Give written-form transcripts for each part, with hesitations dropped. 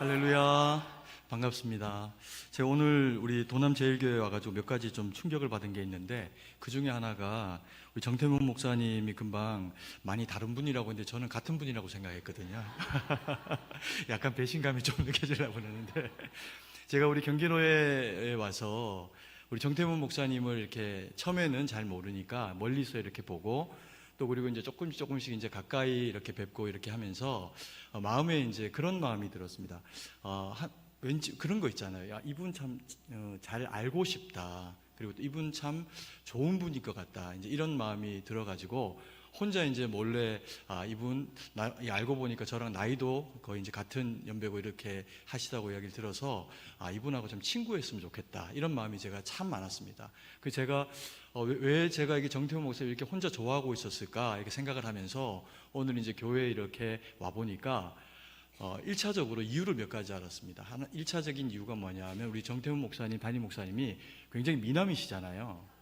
할렐루야, 반갑습니다. 제가 오늘 우리 도남제일교회 와가지고 몇 가지 좀 충격을 받은 게 있는데, 그 중에 하나가 우리 정태문 목사님이 금방 많이 다른 분이라고 했는데 저는 같은 분이라고 생각했거든요. 약간 배신감이 좀 느껴지려고 그러는데, 제가 우리 경기노회에 와서 우리 정태문 목사님을 이렇게 처음에는 잘 모르니까 멀리서 이렇게 보고, 또 그리고 이제 조금씩 이제 가까이 이렇게 뵙고 이렇게 하면서 마음에 이제 그런 마음이 들었습니다. 왠지 그런 거 있잖아요. 야, 이분 참 잘 알고 싶다. 그리고 또 이분 참 좋은 분일 것 같다. 이제 이런 마음이 들어가지고 혼자 이제 몰래 이분 알고 보니까 저랑 나이도 거의 이제 같은 연배고 이렇게 하시다고 이야기를 들어서 이분하고 좀 친구했으면 좋겠다. 이런 마음이 제가 참 많았습니다. 그 제가 왜 제가 이게 정태훈 목사님 이렇게 혼자 좋아하고 있었을까 이렇게 생각을 하면서 오늘 이제 교회에 이렇게 와 보니까 1차적으로 이유를 몇 가지 알았습니다. 1차적인 이유가 뭐냐면 우리 정태훈 목사님, 담임 목사님이 굉장히 미남이시잖아요.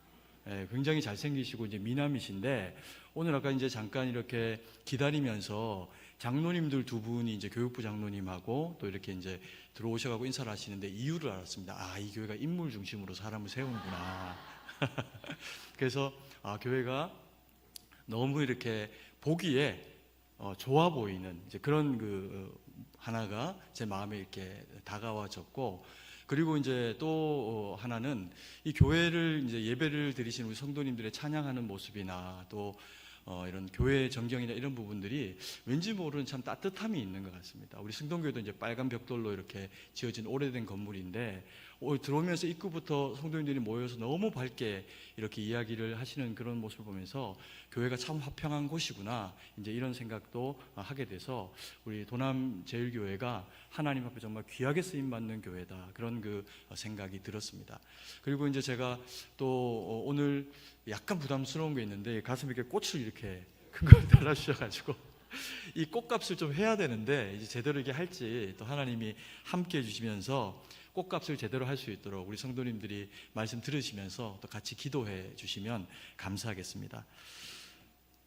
굉장히 잘생기시고 이제 미남이신데 오늘 아까 이제 잠깐 이렇게 기다리면서 장로님들 두 분이 이제 교육부 장로님하고 또 이렇게 이제 들어오셔가지고 인사를 하시는데 이유를 알았습니다. 이 교회가 인물 중심으로 사람을 세우는구나. 그래서 교회가 너무 이렇게 보기에 좋아 보이는 이제 그런 하나가 제 마음에 이렇게 다가와졌고, 그리고 이제 또 하나는 이 교회를 이제 예배를 드리시는 우리 성도님들의 찬양하는 모습이나 또 이런 교회 정경이나 이런 부분들이 왠지 모르는 참 따뜻함이 있는 것 같습니다. 우리 승동교회도 이제 빨간 벽돌로 이렇게 지어진 오래된 건물인데 들어오면서 입구부터 성도님들이 모여서 너무 밝게 이렇게 이야기를 하시는 그런 모습을 보면서 교회가 참 화평한 곳이구나 이제 이런 생각도 하게 돼서 우리 도남제일교회가 하나님 앞에 정말 귀하게 쓰임받는 교회다 그런 생각이 들었습니다. 그리고 이제 제가 또 오늘 약간 부담스러운 게 있는데 가슴에 이렇게 꽃을 이렇게 큰 걸 달아주셔가지고 이 꽃값을 좀 해야 되는데 이제 제대로 이게 할지 또 하나님이 함께 해주시면서 꽃값을 제대로 할 수 있도록 우리 성도님들이 말씀 들으시면서 또 같이 기도해 주시면 감사하겠습니다.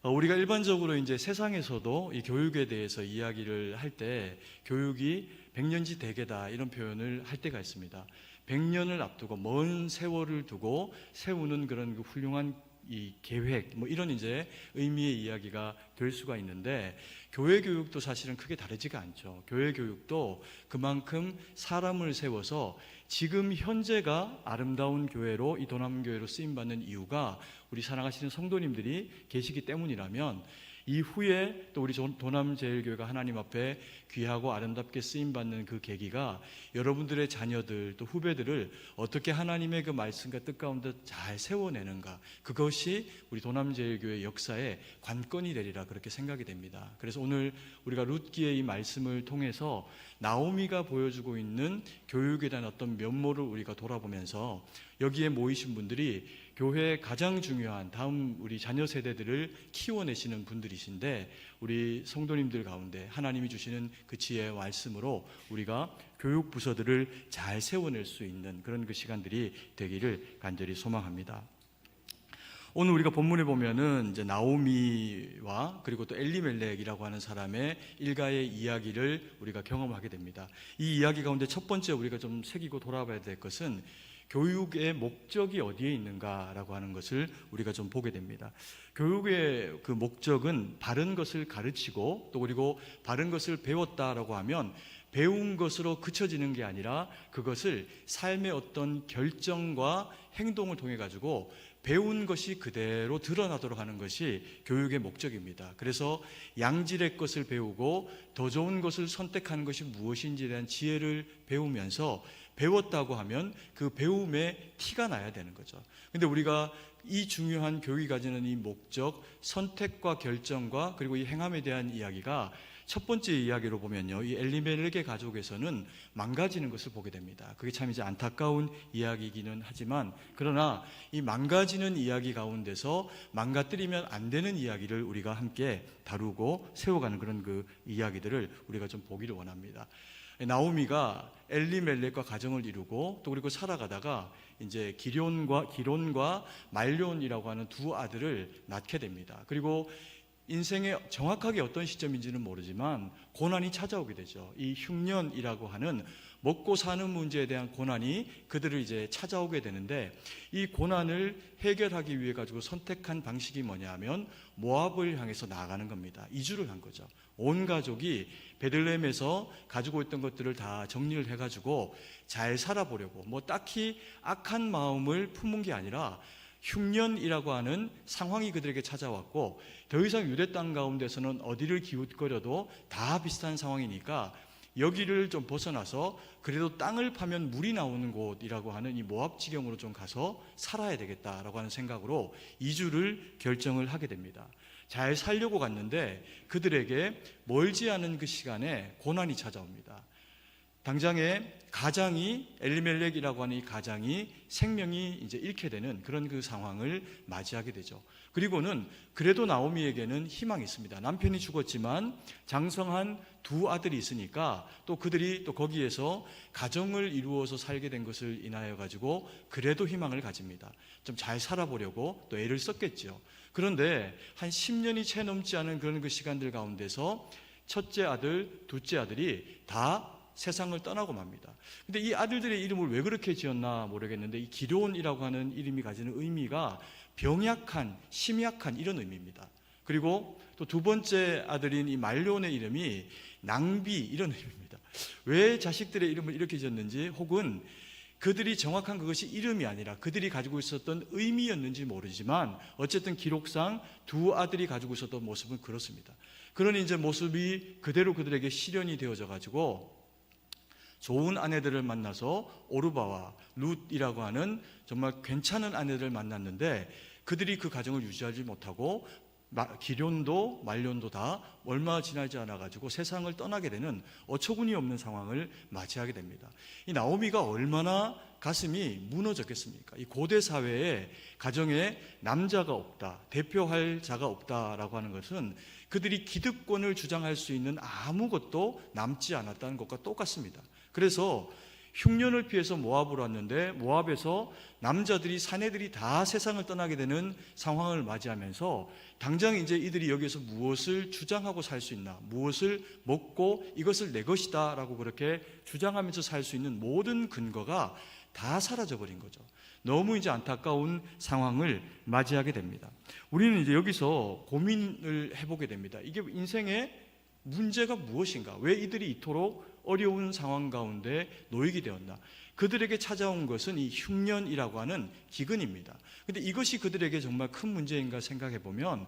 우리가 일반적으로 이제 세상에서도 이 교육에 대해서 이야기를 할 때 교육이 백년지 대계다 이런 표현을 할 때가 있습니다. 100년을 앞두고 먼 세월을 두고 세우는 그런 훌륭한 이 계획 이런 이제 의미의 이야기가 될 수가 있는데 교회 교육도 사실은 크게 다르지가 않죠. 교회 교육도 그만큼 사람을 세워서 지금 현재가 아름다운 교회로 이 도남교회로 쓰임받는 이유가 우리 사랑하시는 성도님들이 계시기 때문이라면 이후에 또 우리 도남제일교회가 하나님 앞에 귀하고 아름답게 쓰임받는 그 계기가 여러분들의 자녀들 또 후배들을 어떻게 하나님의 그 말씀과 뜻 가운데 잘 세워내는가, 그것이 우리 도남제일교회 역사의 관건이 되리라 그렇게 생각이 됩니다. 그래서 오늘 우리가 룻기의 이 말씀을 통해서 나오미가 보여주고 있는 교육에 대한 어떤 면모를 우리가 돌아보면서 여기에 모이신 분들이 교회의 가장 중요한 다음 우리 자녀 세대들을 키워내시는 분들이신데 우리 성도님들 가운데 하나님이 주시는 그 지혜와 말씀으로 우리가 교육 부서들을 잘 세워낼 수 있는 그런 시간들이 되기를 간절히 소망합니다. 오늘 우리가 본문에 보면은 이제 나오미와 그리고 또 엘리멜렉이라고 하는 사람의 일가의 이야기를 우리가 경험하게 됩니다. 이 이야기 가운데 첫 번째 우리가 좀 새기고 돌아봐야 될 것은 교육의 목적이 어디에 있는가라고 하는 것을 우리가 좀 보게 됩니다. 교육의 그 목적은 바른 것을 가르치고 또 그리고 바른 것을 배웠다라고 하면 배운 것으로 그쳐지는 게 아니라 그것을 삶의 어떤 결정과 행동을 통해 가지고 배운 것이 그대로 드러나도록 하는 것이 교육의 목적입니다. 그래서 양질의 것을 배우고 더 좋은 것을 선택하는 것이 무엇인지에 대한 지혜를 배우면서 배웠다고 하면 그 배움에 티가 나야 되는 거죠. 근데 우리가 이 중요한 교육이 가지는 이 목적, 선택과 결정과 그리고 이 행함에 대한 이야기가 첫 번째 이야기로 보면요, 이 엘리멜렉의 가족에서는 망가지는 것을 보게 됩니다. 그게 참 이제 안타까운 이야기이기는 하지만 그러나 이 망가지는 이야기 가운데서 망가뜨리면 안 되는 이야기를 우리가 함께 다루고 세워가는 그런 이야기들을 우리가 좀 보기를 원합니다. 나오미가 엘리멜렉과 가정을 이루고 또 그리고 살아가다가 이제 기론과 말론이라고 하는 두 아들을 낳게 됩니다. 그리고 인생의 정확하게 어떤 시점인지는 모르지만 고난이 찾아오게 되죠. 이 흉년이라고 하는 먹고 사는 문제에 대한 고난이 그들을 이제 찾아오게 되는데, 이 고난을 해결하기 위해 가지고 선택한 방식이 뭐냐면 모압을 향해서 나아가는 겁니다. 이주를 한 거죠. 온 가족이 베들레헴에서 가지고 있던 것들을 다 정리를 해가지고 잘 살아보려고, 뭐 딱히 악한 마음을 품은 게 아니라 흉년이라고 하는 상황이 그들에게 찾아왔고, 더 이상 유대 땅 가운데서는 어디를 기웃거려도 다 비슷한 상황이니까 여기를 좀 벗어나서 그래도 땅을 파면 물이 나오는 곳이라고 하는 이 모압 지경으로 좀 가서 살아야 되겠다라고 하는 생각으로 이주를 결정을 하게 됩니다. 잘 살려고 갔는데 그들에게 멀지 않은 그 시간에 고난이 찾아옵니다. 당장에 가장이, 엘리멜렉이라고 하는 이 가장이 생명이 이제 잃게 되는 그런 그 상황을 맞이하게 되죠. 그리고는 그래도 나오미에게는 희망이 있습니다. 남편이 죽었지만 장성한 두 아들이 있으니까 또 그들이 또 거기에서 가정을 이루어서 살게 된 것을 인하여 가지고 그래도 희망을 가집니다. 좀 잘 살아보려고 또 애를 썼겠죠. 그런데 한 10년이 채 넘지 않은 그런 그 시간들 가운데서 첫째 아들, 둘째 아들이 다 세상을 떠나고 맙니다. 근데 이 아들들의 이름을 왜 그렇게 지었나 모르겠는데, 이 기럝이라고 하는 이름이 가지는 의미가 병약한, 심약한 이런 의미입니다. 그리고 또 두 번째 아들인 이 말론의 이름이 낭비 이런 의미입니다. 왜 자식들의 이름을 이렇게 지었는지, 혹은 그들이 정확한 그것이 이름이 아니라 그들이 가지고 있었던 의미였는지 모르지만 어쨌든 기록상 두 아들이 가지고 있었던 모습은 그렇습니다. 그런 이제 모습이 그대로 그들에게 실현이 되어져 가지고 좋은 아내들을 만나서 오르바와 룻이라고 하는 정말 괜찮은 아내들을 만났는데, 그들이 그 가정을 유지하지 못하고 기럝도 말론도 다 얼마 지나지 않아 가지고 세상을 떠나게 되는 어처구니 없는 상황을 맞이하게 됩니다. 이 나오미가 얼마나 가슴이 무너졌겠습니까? 이 고대 사회에 가정에 남자가 없다, 대표할 자가 없다라고 하는 것은 그들이 기득권을 주장할 수 있는 아무것도 남지 않았다는 것과 똑같습니다. 그래서 흉년을 피해서 모압으로 왔는데, 모압에서 남자들이, 사내들이 다 세상을 떠나게 되는 상황을 맞이하면서 당장 이제 이들이 여기에서 무엇을 주장하고 살 수 있나, 무엇을 먹고 이것을 내 것이다 라고 그렇게 주장하면서 살 수 있는 모든 근거가 다 사라져버린 거죠. 너무 이제 안타까운 상황을 맞이하게 됩니다. 우리는 이제 여기서 고민을 해보게 됩니다. 이게 인생의 문제가 무엇인가? 왜 이들이 이토록 어려운 상황 가운데 놓이게 되었나? 그들에게 찾아온 것은 이 흉년이라고 하는 기근입니다. 근데 이것이 그들에게 정말 큰 문제인가 생각해 보면,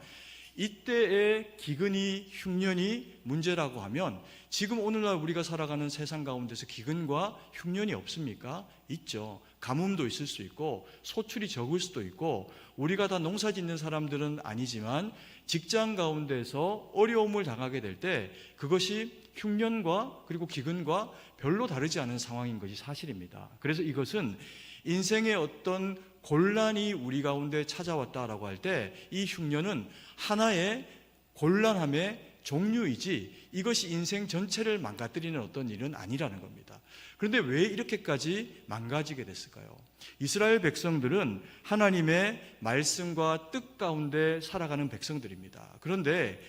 이때의 기근이, 흉년이 문제라고 하면 지금 오늘날 우리가 살아가는 세상 가운데서 기근과 흉년이 없습니까? 있죠. 가뭄도 있을 수 있고 소출이 적을 수도 있고, 우리가 다 농사 짓는 사람들은 아니지만 직장 가운데서 어려움을 당하게 될 때 그것이 흉년과 그리고 기근과 별로 다르지 않은 상황인 것이 사실입니다. 그래서 이것은 인생의 어떤 곤란이 우리 가운데 찾아왔다라고 할 때 이 흉년은 하나의 곤란함의 종류이지 이것이 인생 전체를 망가뜨리는 어떤 일은 아니라는 겁니다. 그런데 왜 이렇게까지 망가지게 됐을까요? 이스라엘 백성들은 하나님의 말씀과 뜻 가운데 살아가는 백성들입니다. 그런데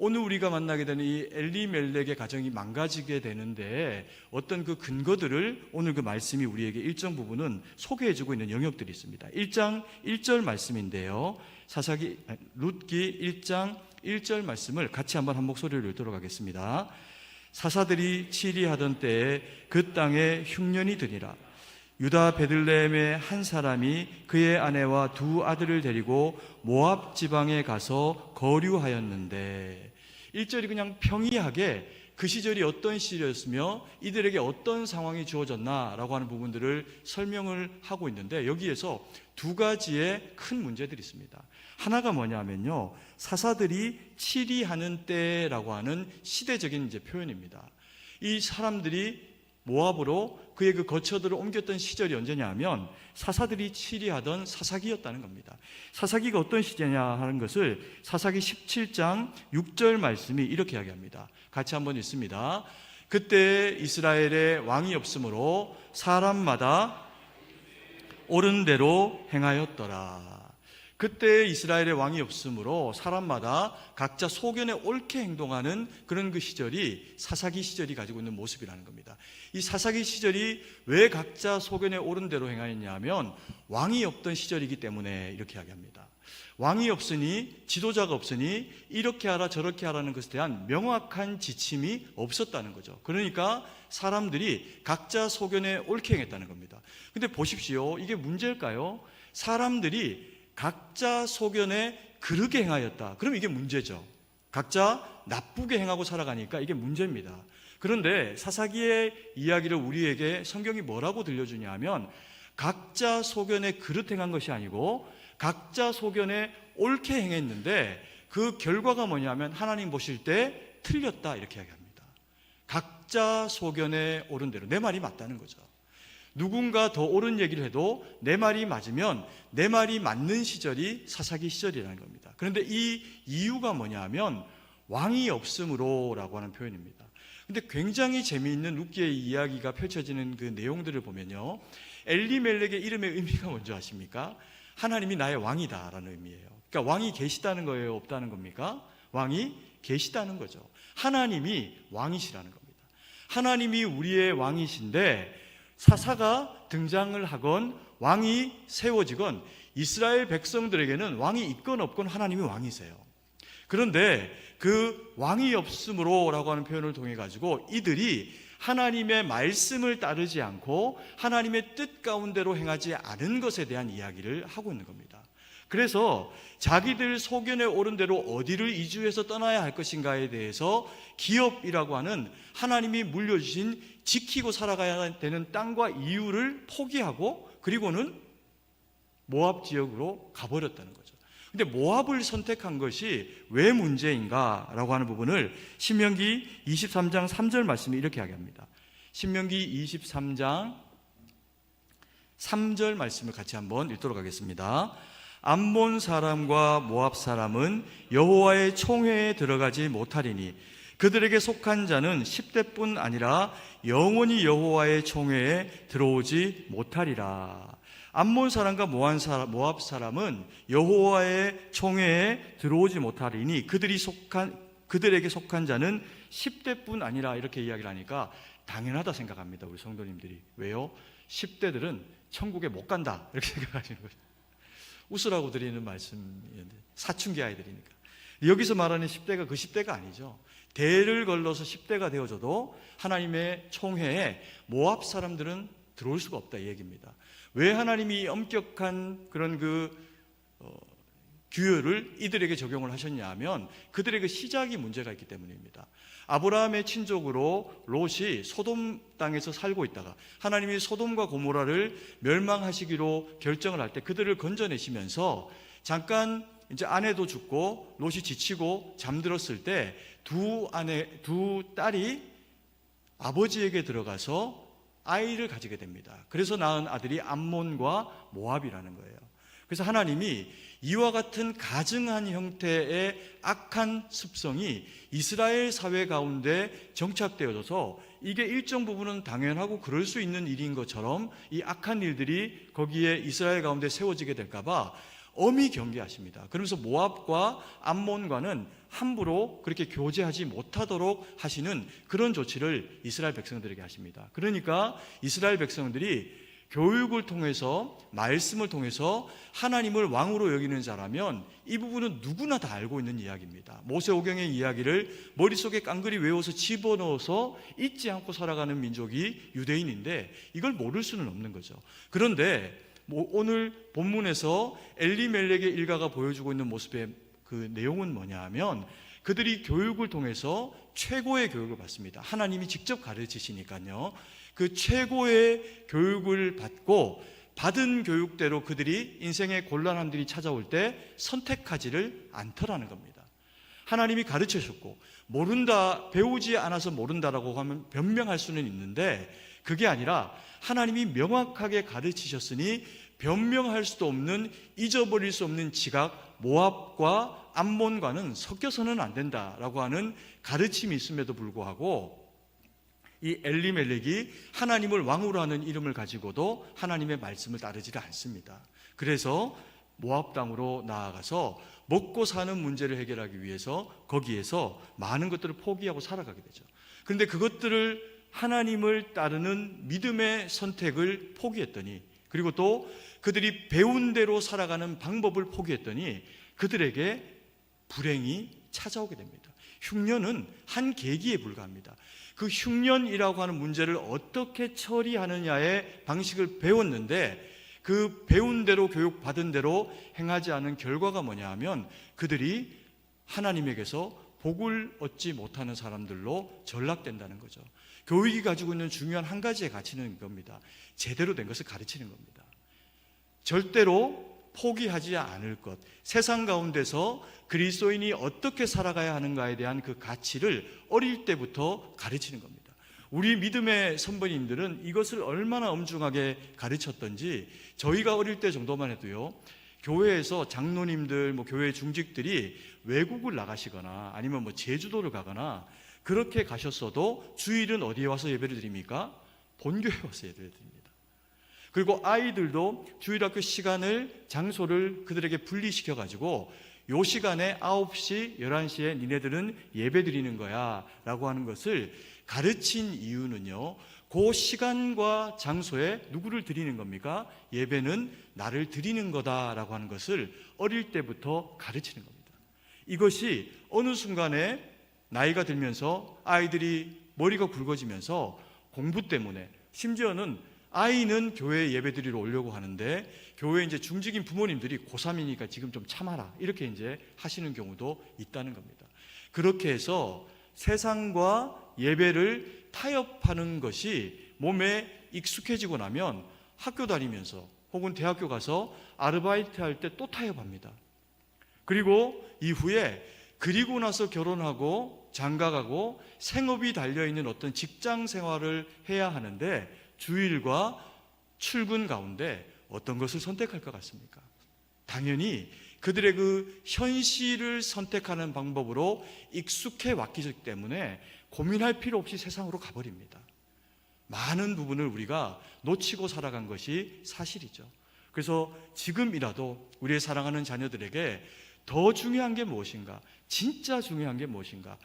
오늘 우리가 만나게 되는 이 엘리멜렉의 가정이 망가지게 되는데 어떤 그 근거들을 오늘 그 말씀이 우리에게 일정 부분은 소개해주고 있는 영역들이 있습니다. 1장 1절 말씀인데요, 룻기 1장 1절 말씀을 같이 한번 한 목소리로 읽도록 하겠습니다. 사사들이 치리하던 때에 그 땅에 흉년이 드니라. 유다 베들레헴의 한 사람이 그의 아내와 두 아들을 데리고 모압 지방에 가서 거류하였는데, 1절이 그냥 평이하게 그 시절이 어떤 시절이었으며 이들에게 어떤 상황이 주어졌나라고 하는 부분들을 설명을 하고 있는데, 여기에서 두 가지의 큰 문제들이 있습니다. 하나가 뭐냐면요, 사사들이 치리하는 때라고 하는 시대적인 이제 표현입니다. 이 사람들이 모압으로 그의 그 거처들을 옮겼던 시절이 언제냐 하면 사사들이 치리하던 사사기였다는 겁니다. 사사기가 어떤 시대냐 하는 것을 사사기 17장 6절 말씀이 이렇게 이야기합니다. 같이 한번 읽습니다. 그때 이스라엘에 왕이 없으므로 사람마다 옳은 대로 행하였더라. 그때 이스라엘의 왕이 없으므로 사람마다 각자 소견에 옳게 행동하는 그런 그 시절이 사사기 시절이 가지고 있는 모습이라는 겁니다. 이 사사기 시절이 왜 각자 소견에 옳은 대로 행하였냐 하면 왕이 없던 시절이기 때문에 이렇게 이야기합니다. 왕이 없으니, 지도자가 없으니 이렇게 하라 저렇게 하라는 것에 대한 명확한 지침이 없었다는 거죠. 그러니까 사람들이 각자 소견에 옳게 행했다는 겁니다. 근데 보십시오, 이게 문제일까요? 사람들이 각자 소견에 그르게 행하였다. 그럼 이게 문제죠. 각자 나쁘게 행하고 살아가니까 이게 문제입니다. 그런데 사사기의 이야기를 우리에게 성경이 뭐라고 들려주냐 하면 각자 소견에 그릇 행한 것이 아니고 각자 소견에 옳게 행했는데 그 결과가 뭐냐면 하나님 보실 때 틀렸다 이렇게 이야기합니다. 각자 소견에 옳은 대로, 내 말이 맞다는 거죠. 누군가 더 옳은 얘기를 해도 내 말이 맞으면 내 말이 맞는 시절이 사사기 시절이라는 겁니다. 그런데 이 이유가 뭐냐 하면 왕이 없으므로라고 하는 표현입니다. 근데 굉장히 재미있는 룻기의 이야기가 펼쳐지는 그 내용들을 보면요, 엘리멜렉의 이름의 의미가 뭔지 아십니까? 하나님이 나의 왕이다라는 의미예요. 그러니까 왕이 계시다는 거예요, 없다는 겁니까? 왕이 계시다는 거죠. 하나님이 왕이시라는 겁니다. 하나님이 우리의 왕이신데 사사가 등장을 하건 왕이 세워지건 이스라엘 백성들에게는 왕이 있건 없건 하나님이 왕이세요. 그런데 그 왕이 없으므로라고 하는 표현을 통해 가지고 이들이 하나님의 말씀을 따르지 않고 하나님의 뜻 가운데로 행하지 않은 것에 대한 이야기를 하고 있는 겁니다. 그래서 자기들 소견에 옳은 대로 어디를 이주해서 떠나야 할 것인가에 대해서 기업이라고 하는 하나님이 물려주신 지키고 살아가야 되는 땅과 이유를 포기하고 그리고는 모압 지역으로 가버렸다는 거죠. 근데 모압을 선택한 것이 왜 문제인가라고 하는 부분을 신명기 23장 3절 말씀이 이렇게 이야기합니다. 신명기 23장 3절 말씀을 같이 한번 읽도록 하겠습니다. 암몬 사람과 모압 사람은 여호와의 총회에 들어가지 못하리니 그들에게 속한 자는 10대뿐 아니라 영원히 여호와의 총회에 들어오지 못하리라. 암몬 사람과 모압 사람은 여호와의 총회에 들어오지 못하리니 그들에게 속한 자는 10대뿐 아니라 이렇게 이야기를 하니까 당연하다 생각합니다, 우리 성도님들이. 왜요? 10대들은 천국에 못 간다 이렇게 생각하시는 거죠. 웃으라고 드리는 말씀이었는데 사춘기 아이들이니까. 여기서 말하는 10대가 그 10대가 아니죠. 대를 걸러서 10대가 되어져도 하나님의 총회에 모압 사람들은 들어올 수가 없다 이 얘기입니다. 왜 하나님이 엄격한 그런 규율을 이들에게 적용을 하셨냐 하면 그들의 그 시작이 문제가 있기 때문입니다. 아브라함의 친족으로 롯이 소돔 땅에서 살고 있다가 하나님이 소돔과 고모라를 멸망하시기로 결정을 할 때 그들을 건져내시면서 잠깐 이제 아내도 죽고 롯이 지치고 잠들었을 때 두 딸이 아버지에게 들어가서 아이를 가지게 됩니다. 그래서 낳은 아들이 암몬과 모압이라는 거예요. 그래서 하나님이 이와 같은 가증한 형태의 악한 습성이 이스라엘 사회 가운데 정착되어져서 이게 일정 부분은 당연하고 그럴 수 있는 일인 것처럼 이 악한 일들이 거기에 이스라엘 가운데 세워지게 될까봐 엄히 경계하십니다. 그러면서 모압과 암몬과는 함부로 그렇게 교제하지 못하도록 하시는 그런 조치를 이스라엘 백성들에게 하십니다. 그러니까 이스라엘 백성들이 교육을 통해서 말씀을 통해서 하나님을 왕으로 여기는 자라면 이 부분은 누구나 다 알고 있는 이야기입니다. 모세오경의 이야기를 머릿속에 깡그리 외워서 집어넣어서 잊지 않고 살아가는 민족이 유대인인데 이걸 모를 수는 없는 거죠. 그런데 오늘 본문에서 엘리멜렉의 일가가 보여주고 있는 모습의 그 내용은 뭐냐 하면 그들이 교육을 통해서 최고의 교육을 받습니다. 하나님이 직접 가르치시니까요. 그 최고의 교육을 받고 받은 교육대로 그들이 인생의 곤란함들이 찾아올 때 선택하지를 않더라는 겁니다. 하나님이 가르치셨고 모른다, 배우지 않아서 모른다라고 하면 변명할 수는 있는데 그게 아니라 하나님이 명확하게 가르치셨으니 변명할 수도 없는, 잊어버릴 수 없는 지각, 모압과 암몬과는 섞여서는 안 된다라고 하는 가르침이 있음에도 불구하고 이 엘리멜렉이 하나님을 왕으로 하는 이름을 가지고도 하나님의 말씀을 따르지 않습니다. 그래서 모압 땅으로 나아가서 먹고 사는 문제를 해결하기 위해서 거기에서 많은 것들을 포기하고 살아가게 되죠. 그런데 그것들을 하나님을 따르는 믿음의 선택을 포기했더니, 그리고 또 그들이 배운 대로 살아가는 방법을 포기했더니 그들에게 불행이 찾아오게 됩니다. 흉년은 한 계기에 불과합니다. 그 흉년이라고 하는 문제를 어떻게 처리하느냐의 방식을 배웠는데, 그 배운 대로 교육받은 대로 행하지 않은 결과가 뭐냐 하면 그들이 하나님에게서 복을 얻지 못하는 사람들로 전락된다는 거죠. 교육이 가지고 있는 중요한 한 가지의 가치는 이겁니다. 제대로 된 것을 가르치는 겁니다. 절대로 포기하지 않을 것, 세상 가운데서 그리스도인이 어떻게 살아가야 하는가에 대한 그 가치를 어릴 때부터 가르치는 겁니다. 우리 믿음의 선배님들은 이것을 얼마나 엄중하게 가르쳤던지, 저희가 어릴 때 정도만 해도요, 교회에서 장로님들, 교회 중직들이 외국을 나가시거나 아니면 제주도를 가거나 그렇게 가셨어도 주일은 어디에 와서 예배를 드립니까? 본교회에 와서 예배를 드립니다. 그리고 아이들도 주일학교 시간을, 장소를 그들에게 분리시켜 가지고 요 시간에 9시, 11시에 니네들은 예배 드리는 거야 라고 하는 것을 가르친 이유는요, 그 시간과 장소에 누구를 드리는 겁니까? 예배는 나를 드리는 거다라고 하는 것을 어릴 때부터 가르치는 겁니다. 이것이 어느 순간에 나이가 들면서 아이들이 머리가 굵어지면서 공부 때문에, 심지어는 아이는 교회에 예배 드리러 오려고 하는데 교회 이제 중직인 부모님들이 고3이니까 지금 좀 참아라 이렇게 이제 하시는 경우도 있다는 겁니다. 그렇게 해서 세상과 예배를 타협하는 것이 몸에 익숙해지고 나면 학교 다니면서 혹은 대학교 가서 아르바이트 할 때 또 타협합니다. 그리고 이후에 그리고 나서 결혼하고 장가가고 생업이 달려있는 어떤 직장 생활을 해야 하는데 주일과 출근 가운데 어떤 것을 선택할 것 같습니까? 당연히 그들의 그 현실을 선택하는 방법으로 익숙해 왔기 때문에 고민할 필요 없이 세상으로 가버립니다. 많은 부분을 우리가 놓치고 살아간 것이 사실이죠. 그래서 지금이라도 우리의 사랑하는 자녀들에게 더 중요한 게 무엇인가? 진짜 중요한 게 무엇인가?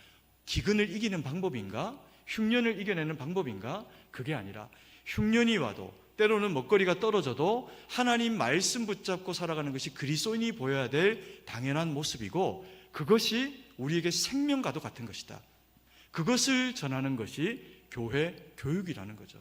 기근을 이기는 방법인가? 흉년을 이겨내는 방법인가? 그게 아니라 흉년이 와도, 때로는 먹거리가 떨어져도 하나님 말씀 붙잡고 살아가는 것이 그리스도인이 보여야 될 당연한 모습이고, 그것이 우리에게 생명과도 같은 것이다. 그것을 전하는 것이 교회 교육이라는 거죠.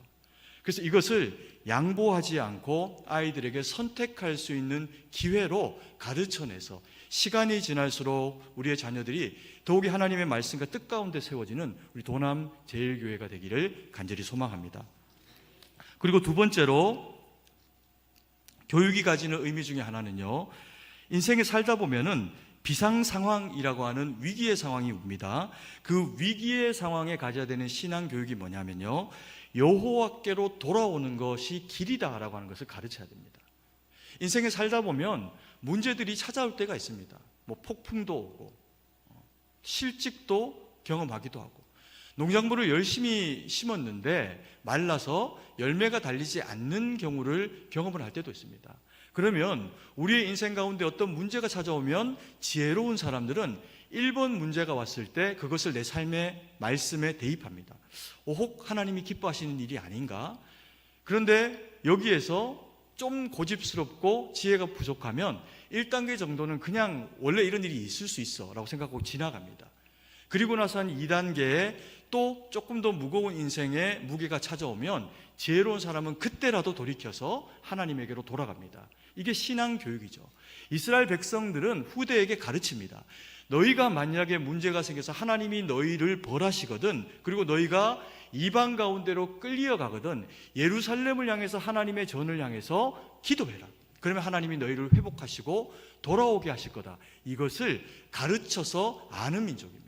그래서 이것을 양보하지 않고 아이들에게 선택할 수 있는 기회로 가르쳐내서 시간이 지날수록 우리의 자녀들이 더욱이 하나님의 말씀과 뜻 가운데 세워지는 우리 도남 제일교회가 되기를 간절히 소망합니다. 그리고 두 번째로 교육이 가지는 의미 중에 하나는요, 인생에 살다 보면은 비상 상황이라고 하는 위기의 상황이 옵니다. 그 위기의 상황에 가져야 되는 신앙 교육이 뭐냐면요, 여호와께로 돌아오는 것이 길이다라고 하는 것을 가르쳐야 됩니다. 인생에 살다 보면 문제들이 찾아올 때가 있습니다. 폭풍도 오고 실직도 경험하기도 하고, 농작물을 열심히 심었는데 말라서 열매가 달리지 않는 경우를 경험을 할 때도 있습니다. 그러면 우리의 인생 가운데 어떤 문제가 찾아오면 지혜로운 사람들은 1번 문제가 왔을 때 그것을 내 삶의 말씀에 대입합니다. 혹 하나님이 기뻐하시는 일이 아닌가? 그런데 여기에서 좀 고집스럽고 지혜가 부족하면 1단계 정도는 그냥 원래 이런 일이 있을 수 있어 라고 생각하고 지나갑니다. 그리고 나서 한 2단계에 또 조금 더 무거운 인생의 무게가 찾아오면 지혜로운 사람은 그때라도 돌이켜서 하나님에게로 돌아갑니다. 이게 신앙 교육이죠. 이스라엘 백성들은 후대에게 가르칩니다. 너희가 만약에 문제가 생겨서 하나님이 너희를 벌하시거든, 그리고 너희가 이방 가운데로 끌려가거든, 예루살렘을 향해서 하나님의 전을 향해서 기도해라. 그러면 하나님이 너희를 회복하시고 돌아오게 하실 거다. 이것을 가르쳐서 아는 민족입니다.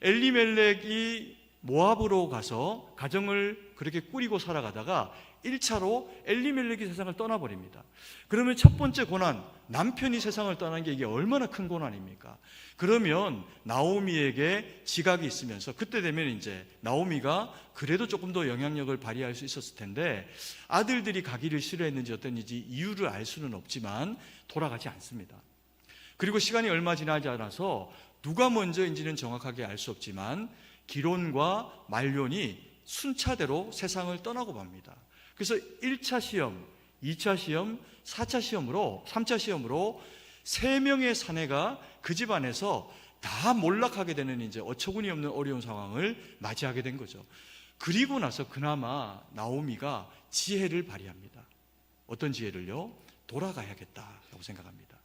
엘리멜렉이 모압으로 가서 가정을 그렇게 꾸리고 살아가다가 1차로 엘리멜렉이 세상을 떠나버립니다. 그러면 첫 번째 고난, 남편이 세상을 떠난 게 이게 얼마나 큰 고난입니까? 그러면 나오미에게 지각이 있으면서 그때 되면 이제 나오미가 그래도 조금 더 영향력을 발휘할 수 있었을 텐데 아들들이 가기를 싫어했는지 어땠는지 이유를 알 수는 없지만 돌아가지 않습니다. 그리고 시간이 얼마 지나지 않아서 누가 먼저인지는 정확하게 알 수 없지만 기론과 말론이 순차대로 세상을 떠나고 맙니다. 그래서 1차 시험, 2차 시험, 4차 시험으로 3차 시험으로 3명의 사내가 그 집안에서 다 몰락하게 되는 이제 어처구니 없는 어려운 상황을 맞이하게 된 거죠. 그리고 나서 그나마 나오미가 지혜를 발휘합니다. 어떤 지혜를요? 돌아가야겠다라고 생각합니다.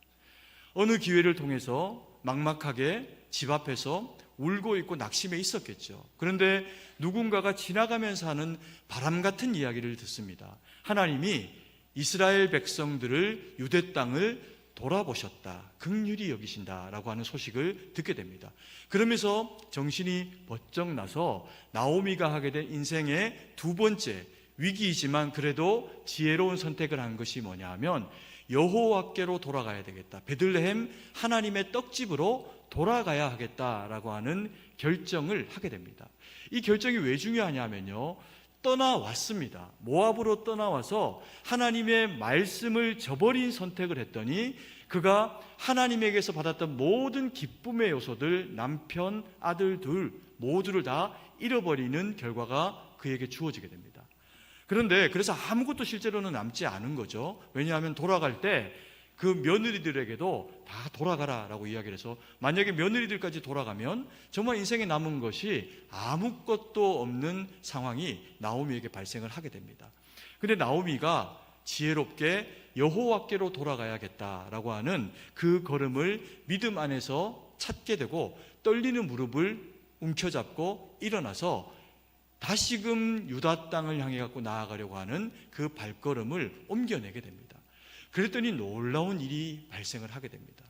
어느 기회를 통해서 막막하게 집 앞에서 울고 있고 낙심해 있었겠죠. 그런데 누군가가 지나가면서 하는 바람 같은 이야기를 듣습니다. 하나님이 이스라엘 백성들을 유대 땅을 돌아보셨다, 긍휼히 여기신다라고 하는 소식을 듣게 됩니다. 그러면서 정신이 번쩍 나서 나오미가 하게 된 인생의 두 번째 위기이지만 그래도 지혜로운 선택을 한 것이 뭐냐 하면 여호와께로 돌아가야 되겠다, 베들레헴 하나님의 떡집으로 돌아가야 하겠다라고 하는 결정을 하게 됩니다. 이 결정이 왜 중요하냐면요, 떠나왔습니다. 모압으로 떠나와서 하나님의 말씀을 저버린 선택을 했더니 그가 하나님에게서 받았던 모든 기쁨의 요소들, 남편, 아들 둘 모두를 다 잃어버리는 결과가 그에게 주어지게 됩니다. 그런데 그래서 아무것도 실제로는 남지 않은 거죠. 왜냐하면 돌아갈 때 그 며느리들에게도 다 돌아가라라고 이야기를 해서 만약에 며느리들까지 돌아가면 정말 인생에 남은 것이 아무것도 없는 상황이 나오미에게 발생을 하게 됩니다. 그런데 나오미가 지혜롭게 여호와께로 돌아가야겠다라고 하는 그 걸음을 믿음 안에서 찾게 되고 떨리는 무릎을 움켜잡고 일어나서 다시금 유다 땅을 향해 갖고 나아가려고 하는 그 발걸음을 옮겨내게 됩니다. 그랬더니 놀라운 일이 발생을 하게 됩니다.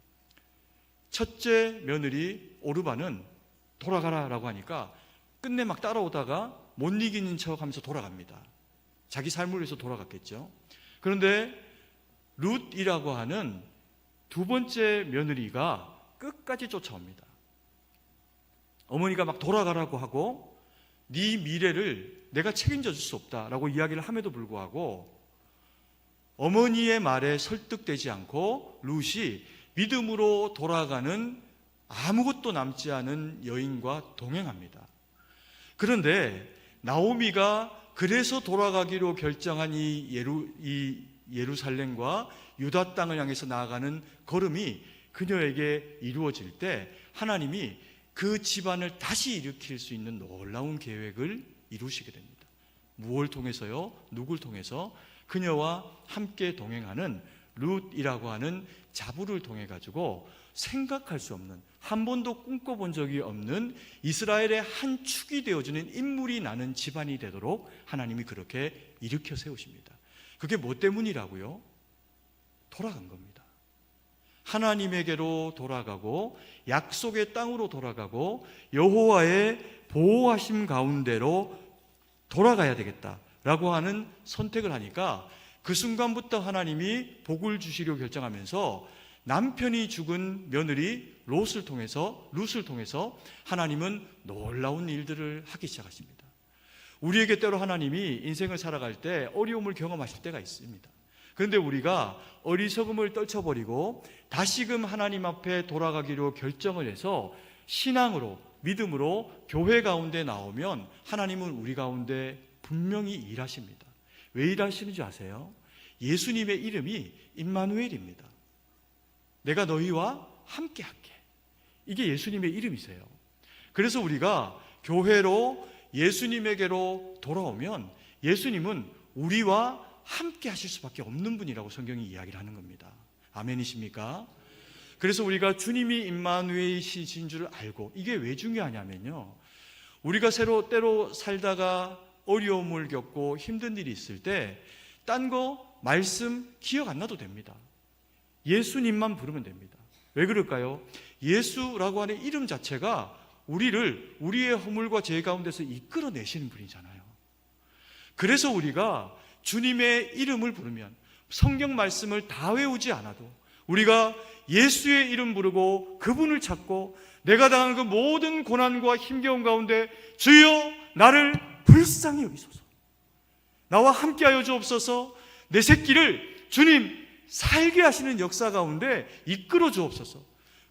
첫째 며느리 오르바는 돌아가라라고 하니까 끝내 막 따라오다가 못 이기는 척하면서 돌아갑니다. 자기 삶을 위해서 돌아갔겠죠. 그런데 룻이라고 하는 두 번째 며느리가 끝까지 쫓아옵니다. 어머니가 막 돌아가라고 하고 네 미래를 내가 책임져 줄 수 없다라고 이야기를 함에도 불구하고 어머니의 말에 설득되지 않고 룻이 믿음으로 돌아가는 아무것도 남지 않은 여인과 동행합니다. 그런데 나오미가 그래서 돌아가기로 결정한 이 예루살렘과 유다 땅을 향해서 나아가는 걸음이 그녀에게 이루어질 때 하나님이 그 집안을 다시 일으킬 수 있는 놀라운 계획을 이루시게 됩니다. 무엇을 통해서요? 누굴 통해서? 그녀와 함께 동행하는 룻이라고 하는 자부를 통해 가지고 생각할 수 없는, 한 번도 꿈꿔본 적이 없는 이스라엘의 한 축이 되어주는 인물이 나는 집안이 되도록 하나님이 그렇게 일으켜 세우십니다. 그게 뭐 때문이라고요? 돌아간 겁니다. 하나님에게로 돌아가고 약속의 땅으로 돌아가고 여호와의 보호하심 가운데로 돌아가야 되겠다라고 하는 선택을 하니까 그 순간부터 하나님이 복을 주시려 결정하면서 남편이 죽은 며느리 롯을 통해서 하나님은 놀라운 일들을 하기 시작하십니다. 우리에게 때로 하나님이 인생을 살아갈 때 어려움을 경험하실 때가 있습니다. 그런데 우리가 어리석음을 떨쳐버리고 다시금 하나님 앞에 돌아가기로 결정을 해서 신앙으로, 믿음으로 교회 가운데 나오면 하나님은 우리 가운데 분명히 일하십니다. 왜 일하시는지 아세요? 예수님의 이름이 임마누엘입니다. 내가 너희와 함께 할게. 이게 예수님의 이름이세요. 그래서 우리가 교회로 예수님에게로 돌아오면 예수님은 우리와 함께 하실 수밖에 없는 분이라고 성경이 이야기를 하는 겁니다. 아멘이십니까? 그래서 우리가 주님이 임마누엘이신 줄 알고, 이게 왜 중요하냐면요, 우리가 때로 살다가 어려움을 겪고 힘든 일이 있을 때 딴 거 말씀 기억 안 나도 됩니다. 예수님만 부르면 됩니다. 왜 그럴까요? 예수라고 하는 이름 자체가 우리를 우리의 허물과 죄 가운데서 이끌어내시는 분이잖아요. 그래서 우리가 주님의 이름을 부르면 성경 말씀을 다 외우지 않아도 우리가 예수의 이름 부르고 그분을 찾고 내가 당한 그 모든 고난과 힘겨운 가운데 주여 나를 불쌍히 여기소서, 나와 함께하여 주옵소서, 내 새끼를 주님 살게 하시는 역사 가운데 이끌어 주옵소서,